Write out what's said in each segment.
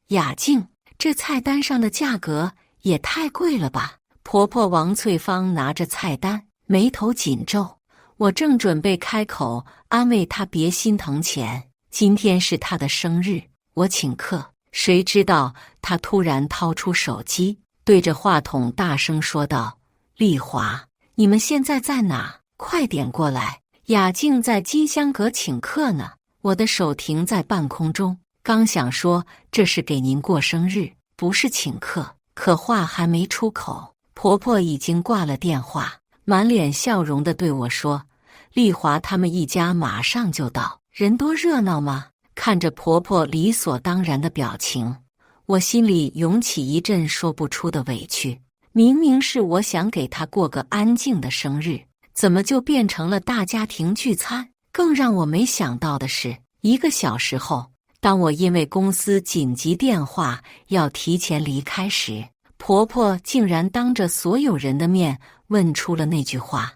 雅静，这菜单上的价格也太贵了吧？婆婆王翠芳拿着菜单，眉头紧皱。我正准备开口安慰她别心疼钱，今天是她的生日，我请客。谁知道她突然掏出手机，对着话筒大声说道：“丽华，你们现在在哪？快点过来！雅静在金香阁请客呢。”我的手停在半空中，刚想说这是给您过生日，不是请客，可话还没出口，婆婆已经挂了电话，满脸笑容地对我说：“丽华他们一家马上就到，人多热闹吗？”看着婆婆理所当然的表情，我心里涌起一阵说不出的委屈。明明是我想给她过个安静的生日，怎么就变成了大家庭聚餐？更让我没想到的是，1个小时后，当我因为公司紧急电话要提前离开时，婆婆竟然当着所有人的面问出了那句话：“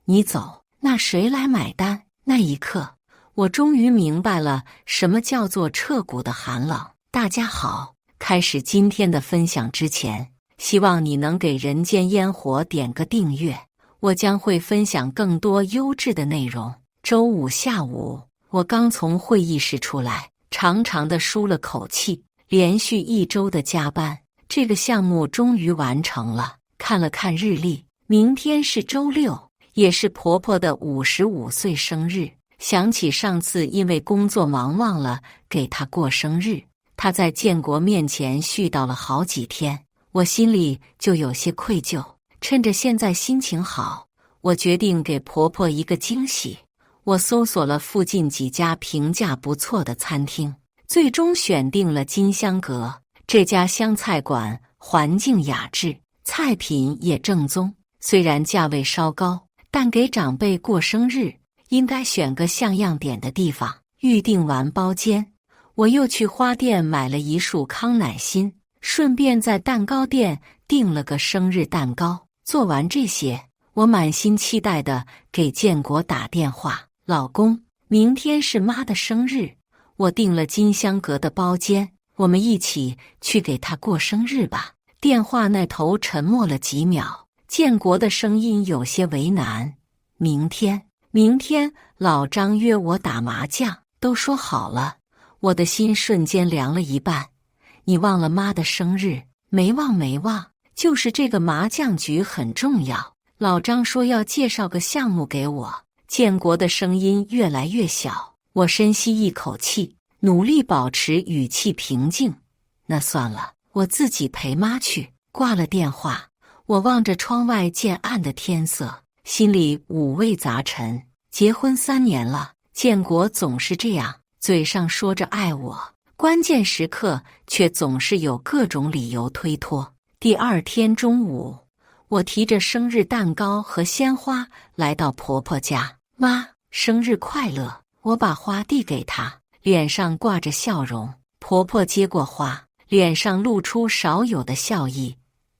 你走，那谁来买单？”那一刻，我终于明白了什么叫做彻骨的寒冷。大家好，开始今天的分享之前，希望你能给人间烟火点个订阅，我将会分享更多优质的内容。周五下午，我刚从会议室出来，长长的舒了口气。连续1周的加班，这个项目终于完成了。看了看日历，明天是周6，也是婆婆的55岁生日。想起上次因为工作忙忘了给她过生日，她在建国面前絮叨了好几天，我心里就有些愧疚。趁着现在心情好，我决定给婆婆一个惊喜。我搜索了附近几家评价不错的餐厅，最终选定了金香阁。这家湘菜馆环境雅致，菜品也正宗，虽然价位稍高，但给长辈过生日应该选个像样点的地方。预订完包间，我又去花店买了一束康乃馨，顺便在蛋糕店订了个生日蛋糕。做完这些，我满心期待地给建国打电话：“老公，明天是妈的生日，我订了金香阁的包间，我们一起去给她过生日吧。”电话那头沉默了几秒，建国的声音有些为难：“明天老张约我打麻将，都说好了。”我的心瞬间凉了一半。你忘了妈的生日？没忘，就是这个麻将局很重要。老张说要介绍个项目给我。建国的声音越来越小，我深吸一口气，努力保持语气平静。那算了，我自己陪妈去。挂了电话，我望着窗外渐暗的天色，心里五味杂陈。结婚3年了，建国总是这样，嘴上说着爱我，关键时刻却总是有各种理由推脱。第2天中午，我提着生日蛋糕和鲜花来到婆婆家。妈，生日快乐！我把花递给她，脸上挂着笑容。婆婆接过花，脸上露出少有的笑意。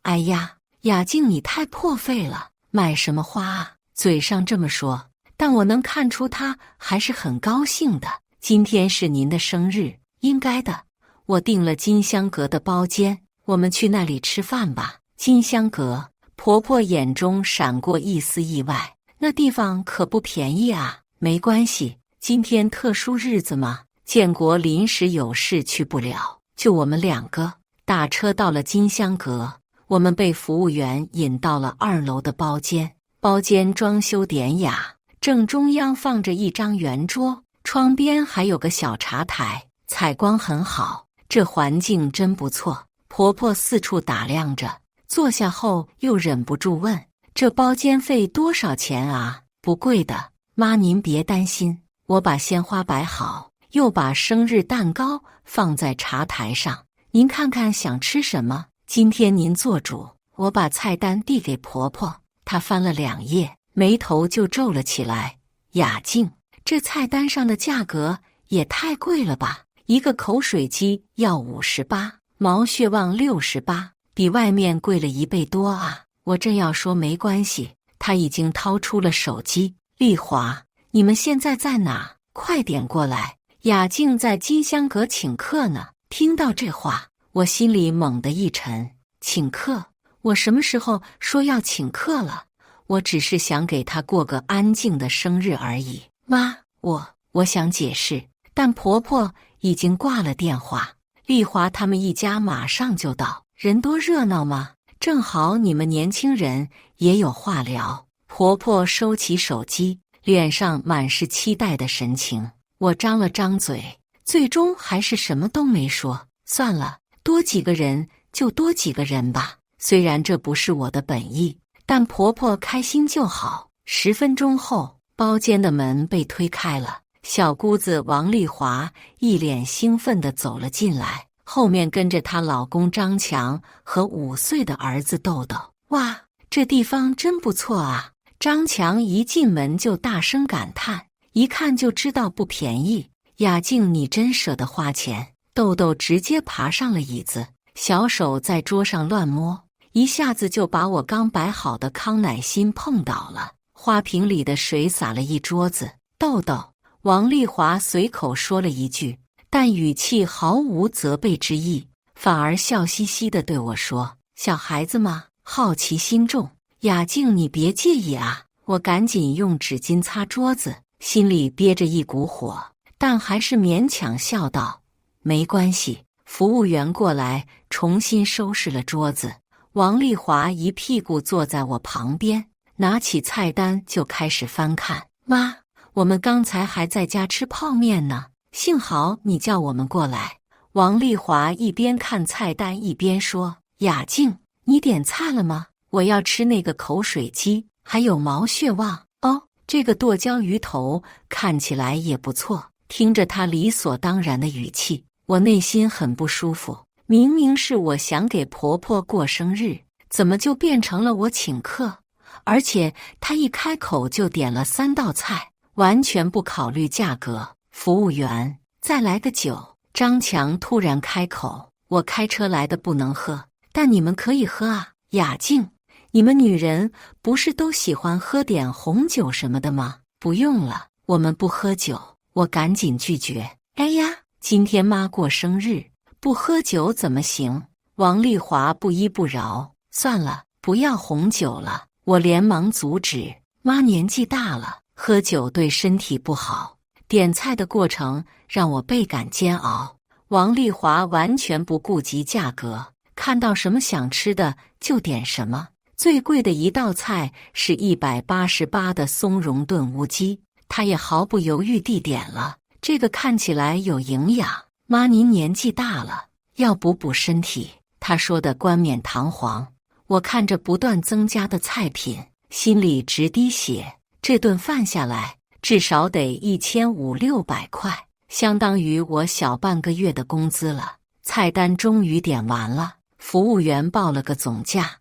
哎呀，雅静你太破费了，买什么花啊？嘴上这么说，但我能看出她还是很高兴的。今天是您的生日，应该的。我订了金香阁的包间，我们去那里吃饭吧。金香阁，婆婆眼中闪过一丝意外。那地方可不便宜啊。没关系，今天特殊日子嘛，建国临时有事去不了，就我们2个。打车到了金香阁，我们被服务员引到了2楼的包间。包间装修典雅，正中央放着一张圆桌，窗边还有个小茶台，采光很好，这环境真不错。婆婆四处打量着，坐下后又忍不住问：“这包间费多少钱啊？”“不贵的，妈您别担心。”我把鲜花摆好，又把生日蛋糕放在茶台上。“您看看想吃什么？今天您做主。”我把菜单递给婆婆，她翻了2页，眉头就皱了起来。“雅静，这菜单上的价格也太贵了吧？一个口水鸡要58，毛血旺68，比外面贵了1倍多啊！”我正要说没关系，她已经掏出了手机。“丽华，你们现在在哪？快点过来！雅静在金香阁请客呢。”听到这话，我心里猛地一沉。请客？我什么时候说要请客了？我只是想给他过个安静的生日而已。妈，我想解释，但婆婆已经挂了电话。丽华他们一家马上就到，人多热闹吗？正好你们年轻人也有话聊。婆婆收起手机，脸上满是期待的神情。我张了张嘴，最终还是什么都没说。算了，多几个人就多几个人吧。虽然这不是我的本意，但婆婆开心就好。10分钟后，包间的门被推开了，小姑子王丽华一脸兴奋地走了进来，后面跟着她老公张强和5岁的儿子豆豆。哇，这地方真不错啊！张强一进门就大声感叹，一看就知道不便宜。雅静，你真舍得花钱。豆豆直接爬上了椅子，小手在桌上乱摸，一下子就把我刚摆好的康乃馨碰倒了，花瓶里的水洒了一桌子。豆豆，王丽华随口说了一句，但语气毫无责备之意，反而笑嘻嘻地对我说：“小孩子嘛，好奇心重。雅静，你别介意啊。”我赶紧用纸巾擦桌子，心里憋着一股火，但还是勉强笑道：“没关系。”服务员过来重新收拾了桌子。王丽华一屁股坐在我旁边，拿起菜单就开始翻看。妈，我们刚才还在家吃泡面呢，幸好你叫我们过来。王丽华一边看菜单一边说：“雅静，你点菜了吗？我要吃那个口水鸡，还有毛血旺。哦，这个剁椒鱼头看起来也不错。”听着她理所当然的语气，我内心很不舒服。明明是我想给婆婆过生日，怎么就变成了我请客？而且她一开口就点了3道菜，完全不考虑价格。服务员，再来个酒。张强突然开口：“我开车来的不能喝，但你们可以喝啊。”雅静，你们女人不是都喜欢喝点红酒什么的吗？不用了，我们不喝酒。我赶紧拒绝。哎呀，今天妈过生日，不喝酒怎么行？王丽华不依不饶。算了，不要红酒了。我连忙阻止。妈年纪大了，喝酒对身体不好。点菜的过程让我倍感煎熬。王丽华完全不顾及价格，看到什么想吃的就点什么。最贵的一道菜是188的松茸炖乌鸡，她也毫不犹豫地点了。这个看起来有营养。妈，您年纪大了，要补补身体。她说的冠冕堂皇。我看着不断增加的菜品，心里直滴血。这顿饭下来，至少得1500-600块，相当于我小半个月的工资了。菜单终于点完了，服务员报了个总价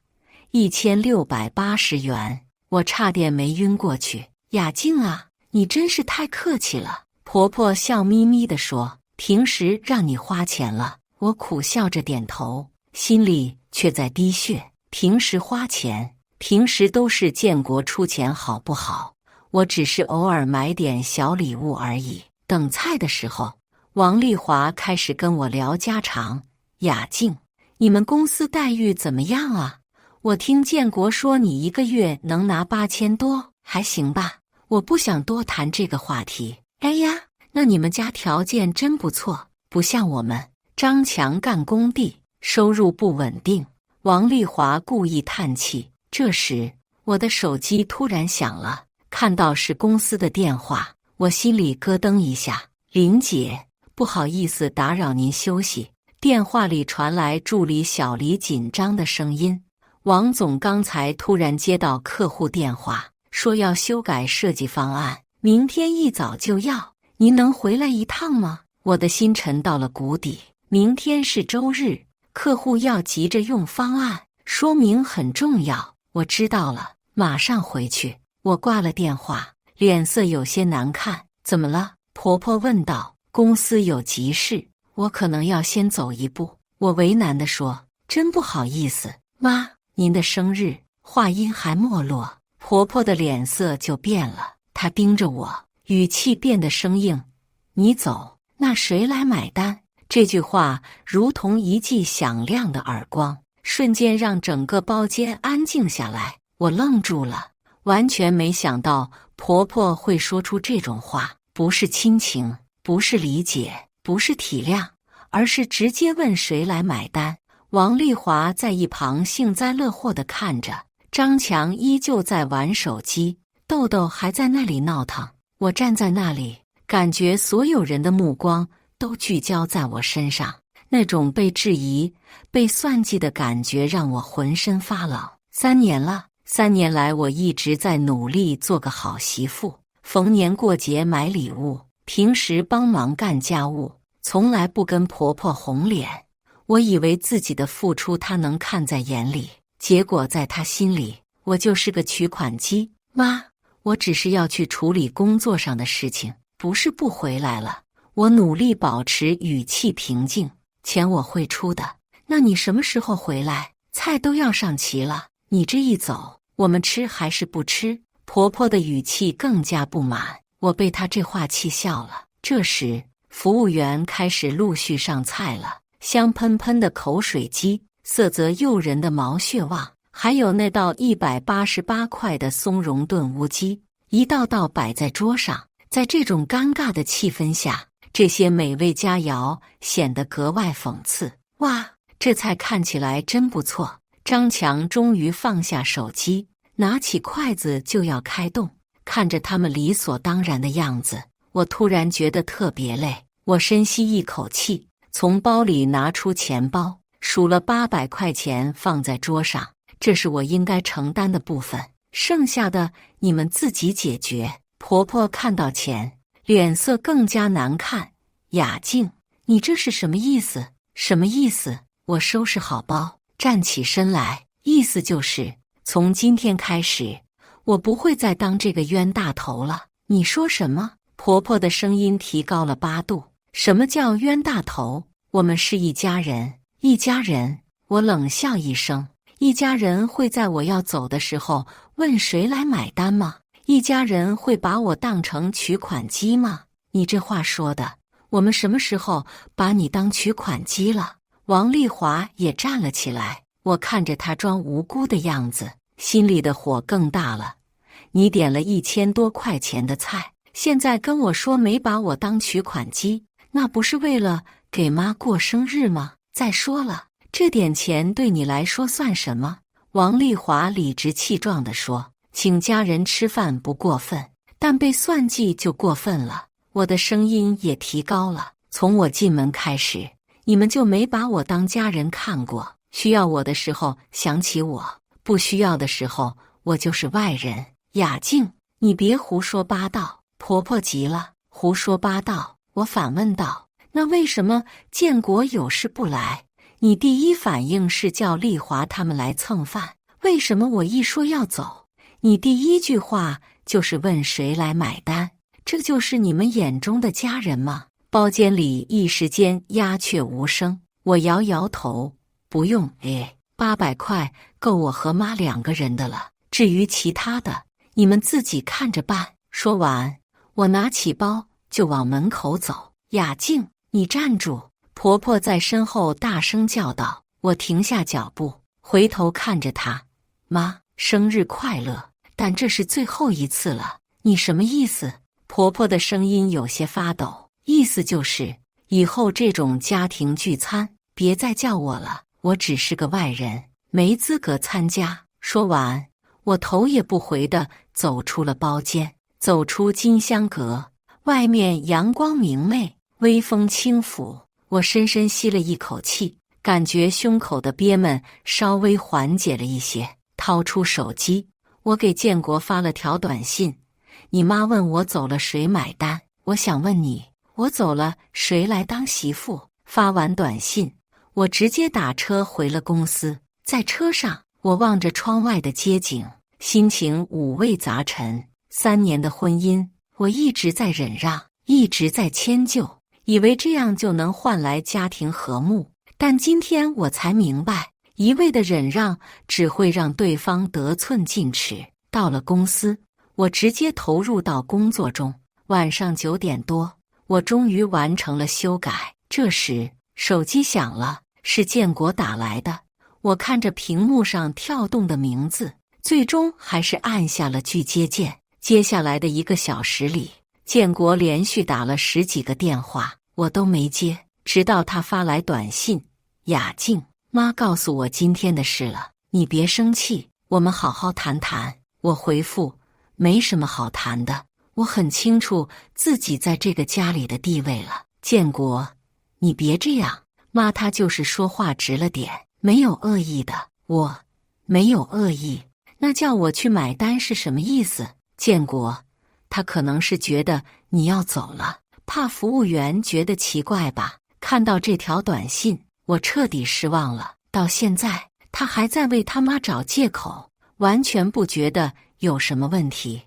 ，1680元。我差点没晕过去。雅静啊，你真是太客气了。婆婆笑眯眯地说：“平时让你花钱了。”我苦笑着点头，心里却在滴血。平时花钱，平时都是建国出钱好不好？我只是偶尔买点小礼物而已。等菜的时候，王丽华开始跟我聊家常。雅静，你们公司待遇怎么样啊？我听建国说你一个月能拿8000多，还行吧？我不想多谈这个话题。哎呀，那你们家条件真不错，不像我们。张强干工地，收入不稳定。王丽华故意叹气。这时，我的手机突然响了，看到是公司的电话，我心里咯噔一下。林姐，不好意思打扰您休息。电话里传来助理小黎紧张的声音。王总刚才突然接到客户电话，说要修改设计方案，明天一早就要。您能回来一趟吗？我的心沉到了谷底。明天是周日，客户要急着用方案，说明很重要。我知道了，马上回去。我挂了电话，脸色有些难看。怎么了？婆婆问道。公司有急事，我可能要先走一步。我为难地说。真不好意思，妈，您的生日。话音还没落，婆婆的脸色就变了，她盯着我，语气变得生硬。你走，那谁来买单？这句话如同一记响亮的耳光，瞬间让整个包间安静下来。我愣住了，完全没想到婆婆会说出这种话，不是亲情，不是理解，不是体谅，而是直接问谁来买单。王丽华在一旁幸灾乐祸地看着，张强依旧在玩手机，豆豆还在那里闹腾。我站在那里，感觉所有人的目光都聚焦在我身上，那种被质疑、被算计的感觉让我浑身发冷。3年了，3年来我一直在努力做个好媳妇，逢年过节买礼物，平时帮忙干家务，从来不跟婆婆红脸。我以为自己的付出她能看在眼里，结果在她心里，我就是个取款机。妈，我只是要去处理工作上的事情，不是不回来了。我努力保持语气平静，钱我会出的。那你什么时候回来？菜都要上齐了，你这一走，我们吃还是不吃？婆婆的语气更加不满，我被她这话气笑了。这时，服务员开始陆续上菜了，香喷喷的口水鸡，色泽诱人的毛血旺，还有那道188块的松茸炖乌鸡，一道道摆在桌上。在这种尴尬的气氛下，这些美味佳肴显得格外讽刺。哇，这菜看起来真不错。张强终于放下手机，拿起筷子就要开动，看着他们理所当然的样子，我突然觉得特别累。我深吸一口气，从包里拿出钱包，数了800块钱放在桌上，这是我应该承担的部分，剩下的你们自己解决。婆婆看到钱，脸色更加难看。雅静，你这是什么意思？什么意思？我收拾好包，站起身来，意思就是从今天开始，我不会再当这个冤大头了。你说什么？婆婆的声音提高了8度。什么叫冤大头？我们是一家人，一家人。我冷笑一声，一家人会在我要走的时候问谁来买单吗？一家人会把我当成取款机吗？你这话说的，我们什么时候把你当取款机了？王丽华也站了起来，我看着她装无辜的样子，心里的火更大了。你点了1000多块钱的菜，现在跟我说没把我当取款机，那不是为了给妈过生日吗？再说了，这点钱对你来说算什么？王丽华理直气壮地说，请家人吃饭不过分，但被算计就过分了。我的声音也提高了，从我进门开始，你们就没把我当家人看过，需要我的时候想起我，不需要的时候我就是外人。雅静，你别胡说八道。婆婆急了，胡说八道？我反问道，那为什么建国有事不来？你第一反应是叫丽华他们来蹭饭，为什么我一说要走，你第一句话就是问谁来买单？这就是你们眼中的家人吗？包间里一时间鸦雀无声。我摇摇头，不用，800块够我和妈2个人的了，至于其他的，你们自己看着办。说完，我拿起包就往门口走。雅静，你站住！婆婆在身后大声叫道。我停下脚步，回头看着她，妈，生日快乐，但这是最后一次了。你什么意思？婆婆的声音有些发抖，意思就是以后这种家庭聚餐别再叫我了，我只是个外人，没资格参加。说完，我头也不回地走出了包间，走出金香阁。外面阳光明媚，微风轻拂，我深深吸了一口气，感觉胸口的憋闷稍微缓解了一些。掏出手机，我给建国发了条短信，你妈问我走了谁买单，我想问你，我走了谁来当媳妇？发完短信，我直接打车回了公司。在车上，我望着窗外的街景，心情五味杂陈。3年的婚姻，我一直在忍让，一直在迁就，以为这样就能换来家庭和睦。但今天我才明白，一味的忍让只会让对方得寸进尺。到了公司，我直接投入到工作中。晚上9点多，我终于完成了修改，这时手机响了，是建国打来的。我看着屏幕上跳动的名字，最终还是按下了拒接键。接下来的1个小时里，建国连续打了10几个电话，我都没接，直到他发来短信：雅静，妈告诉我今天的事了，你别生气，我们好好谈谈。我回复：没什么好谈的，我很清楚自己在这个家里的地位了。建国，你别这样，妈她就是说话直了点，没有恶意的。我没有恶意，那叫我去买单是什么意思？建国，他可能是觉得你要走了，怕服务员觉得奇怪吧。看到这条短信，我彻底失望了。到现在，他还在为他妈找借口，完全不觉得有什么问题。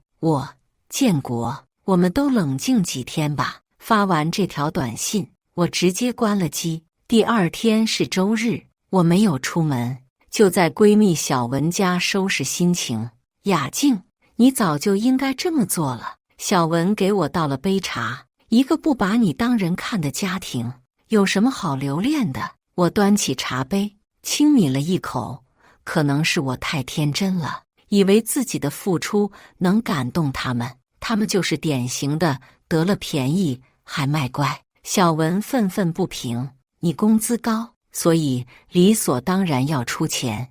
建国，我们都冷静几天吧。发完这条短信，我直接关了机。第2天是周日，我没有出门，就在闺蜜小文家收拾心情。雅静，你早就应该这么做了。小文给我倒了杯茶。一个不把你当人看的家庭，有什么好留恋的？我端起茶杯，轻抿了一口。可能是我太天真了，以为自己的付出能感动他们，他们就是典型的得了便宜还卖乖。小文愤愤不平：你工资高，所以理所当然要出钱；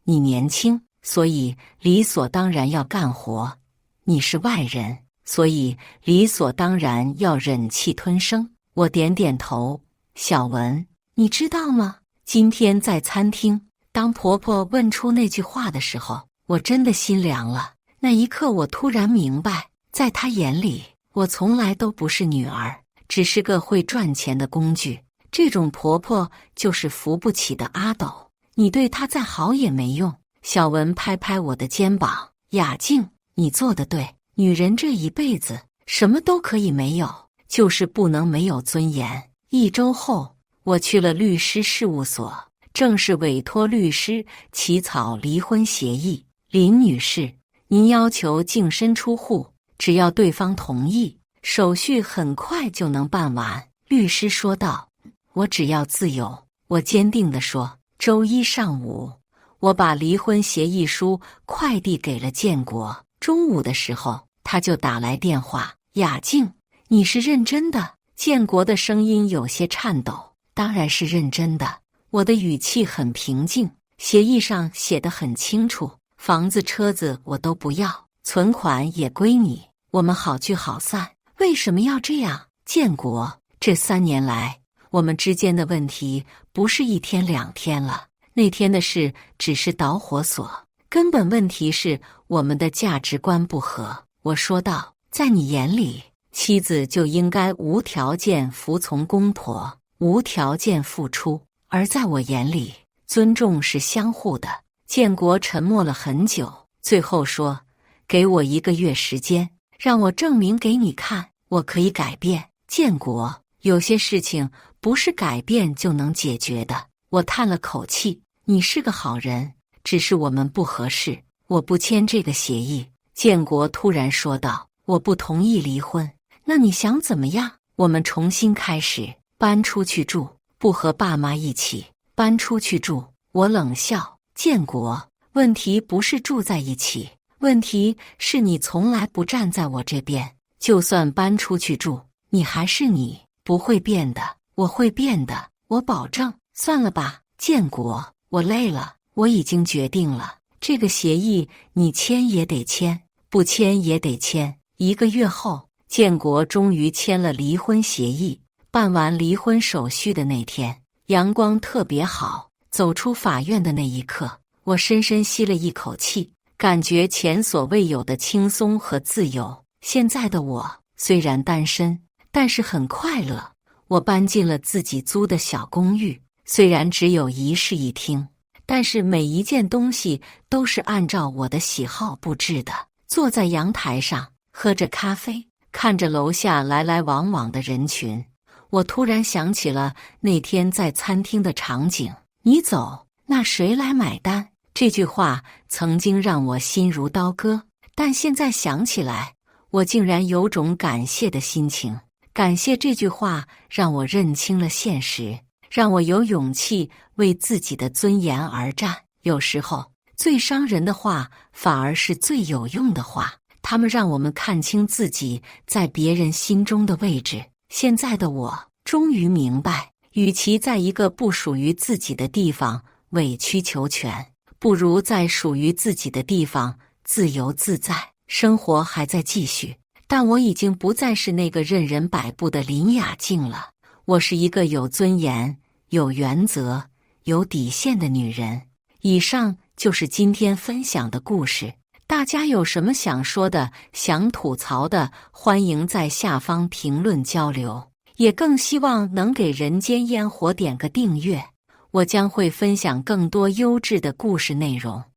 你年轻，所以理所当然要干活；你是外人，所以理所当然要忍气吞声。我点点头。小文，你知道吗？今天在餐厅，当婆婆问出那句话的时候，我真的心凉了。那一刻，我突然明白，在她眼里，我从来都不是女儿，只是个会赚钱的工具。这种婆婆就是扶不起的阿斗，你对她再好也没用。小文拍拍我的肩膀：雅静，你做得对，女人这一辈子什么都可以没有，就是不能没有尊严。1周后，我去了律师事务所，正式委托律师起草离婚协议。林女士，您要求净身出户，只要对方同意，手续很快就能办完。律师说道：我只要自由。我坚定地说。周1上午，我把离婚协议书快递给了建国。中午的时候，他就打来电话：雅静，你是认真的？建国的声音有些颤抖。当然是认真的，我的语气很平静。协议上写得很清楚，房子车子我都不要，存款也归你，我们好聚好散。为什么要这样？建国，这3年来，我们之间的问题不是1天2天了，那天的事只是导火索，根本问题是我们的价值观不合。我说道：在你眼里，妻子就应该无条件服从公婆，无条件付出，而在我眼里，尊重是相互的。建国沉默了很久，最后说：给我1个月时间，让我证明给你看，我可以改变。建国，有些事情不是改变就能解决的。我叹了口气：你是个好人，只是我们不合适，我不签这个协议。建国突然说道：我不同意离婚，那你想怎么样？我们重新开始，搬出去住，不和爸妈一起，搬出去住。我冷笑：建国，问题不是住在一起，问题是你从来不站在我这边。就算搬出去住，你还是你，不会变的。我会变的，我保证。算了吧，建国，我累了，我已经决定了，这个协议你签也得签，不签也得签。1个月后，建国终于签了离婚协议。办完离婚手续的那天，阳光特别好。走出法院的那一刻，我深深吸了一口气，感觉前所未有的轻松和自由。现在的我虽然单身，但是很快乐。我搬进了自己租的小公寓，虽然只有1室1厅，但是每一件东西都是按照我的喜好布置的。坐在阳台上，喝着咖啡，看着楼下来来往往的人群，我突然想起了那天在餐厅的场景。你走，那谁来买单？这句话曾经让我心如刀割，但现在想起来，我竟然有种感谢的心情。感谢这句话让我认清了现实，让我有勇气为自己的尊严而战。有时候，最伤人的话反而是最有用的话，它们让我们看清自己在别人心中的位置。现在的我终于明白，与其在一个不属于自己的地方委曲求全，不如在属于自己的地方自由自在。生活还在继续，但我已经不再是那个任人摆布的林雅静了。我是一个有尊严、有原则、有底线的女人。以上就是今天分享的故事。大家有什么想说的、想吐槽的，欢迎在下方评论交流。也更希望能给人间烟火点个订阅，我将会分享更多优质的故事内容。